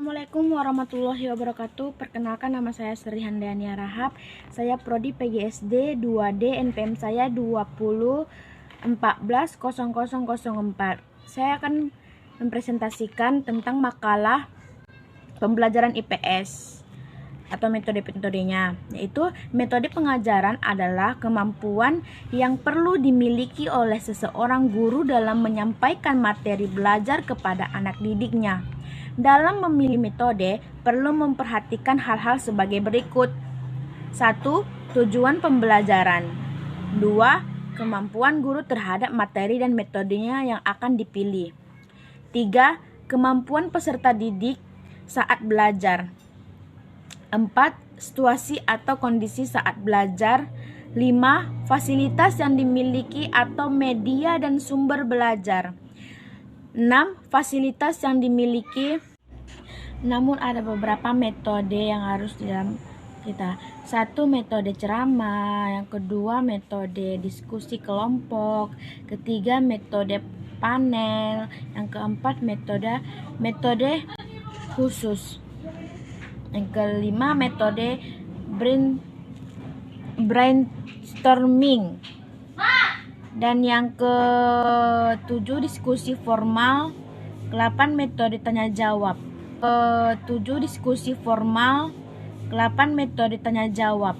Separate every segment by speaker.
Speaker 1: Assalamualaikum warahmatullahi wabarakatuh. Perkenalkan, nama saya Sri Handayani Rahab. Saya prodi PGSD 2D, NPM saya 20140004. Saya akan mempresentasikan tentang makalah pembelajaran IPS atau metode-metodenya, yaitu metode pengajaran adalah kemampuan yang perlu dimiliki oleh seseorang guru dalam menyampaikan materi belajar kepada anak didiknya. Dalam memilih metode, perlu memperhatikan hal-hal sebagai berikut. 1. Tujuan pembelajaran. 2. Kemampuan guru terhadap materi dan metodenya yang akan dipilih. 3. Kemampuan peserta didik saat belajar. 4. Situasi atau kondisi saat belajar. 5. Fasilitas yang dimiliki atau media dan sumber belajar. 6. Fasilitas yang dimiliki. Namun ada beberapa metode yang harus dalam kita. 1. Metode ceramah. Yang kedua, metode diskusi kelompok. Ketiga, metode panel. Yang keempat, metode khusus. Yang kelima, metode brainstorming. Dan yang ke-7, diskusi formal. Ke-8, metode tanya jawab. Ke-7, diskusi formal. Ke-8, metode tanya jawab.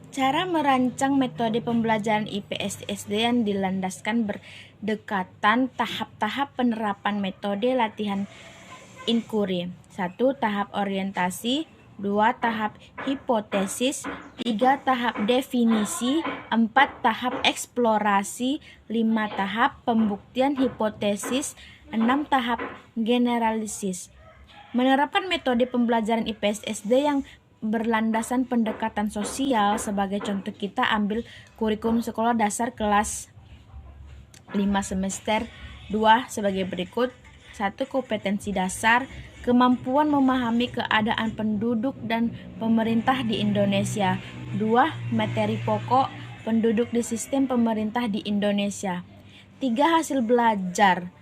Speaker 1: Cara merancang metode pembelajaran IPS SD yang dilandaskan berdekatan tahap-tahap penerapan metode latihan inquiry. 1. Tahap orientasi. 2. Tahap hipotesis. 3. Tahap definisi. 4. Tahap eksplorasi. 5. Tahap pembuktian hipotesis. 6. Tahap generalisis. Menerapkan metode pembelajaran IPS SD yang berlandasan pendekatan sosial. Sebagai contoh, kita ambil kurikulum sekolah dasar kelas 5 semester 2 sebagai berikut. 1. Kompetensi dasar. Kemampuan memahami keadaan penduduk dan pemerintah di Indonesia. 2. Materi pokok penduduk di sistem pemerintah di Indonesia. 3. Hasil belajar.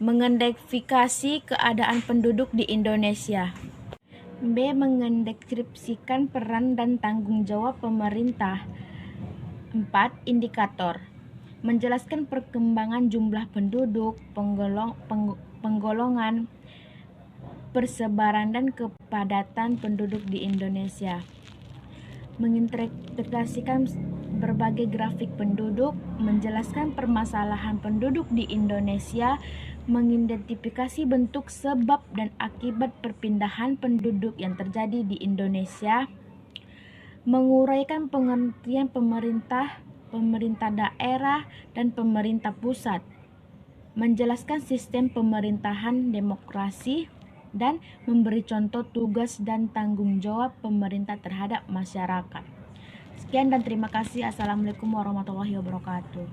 Speaker 1: Mengidentifikasi keadaan penduduk di Indonesia. B. Mendeskripsikan peran dan tanggung jawab pemerintah. 4. Indikator. Menjelaskan perkembangan jumlah penduduk, penggolongan, persebaran dan kepadatan penduduk di Indonesia. Mengintegrasikan berbagai grafik penduduk, menjelaskan permasalahan penduduk di Indonesia, mengidentifikasi bentuk sebab dan akibat perpindahan penduduk yang terjadi di Indonesia, menguraikan pengertian pemerintah daerah dan pemerintah pusat, menjelaskan sistem pemerintahan demokrasi, dan memberi contoh tugas dan tanggung jawab pemerintah terhadap masyarakat. Sekian dan terima kasih. Assalamualaikum warahmatullahi wabarakatuh.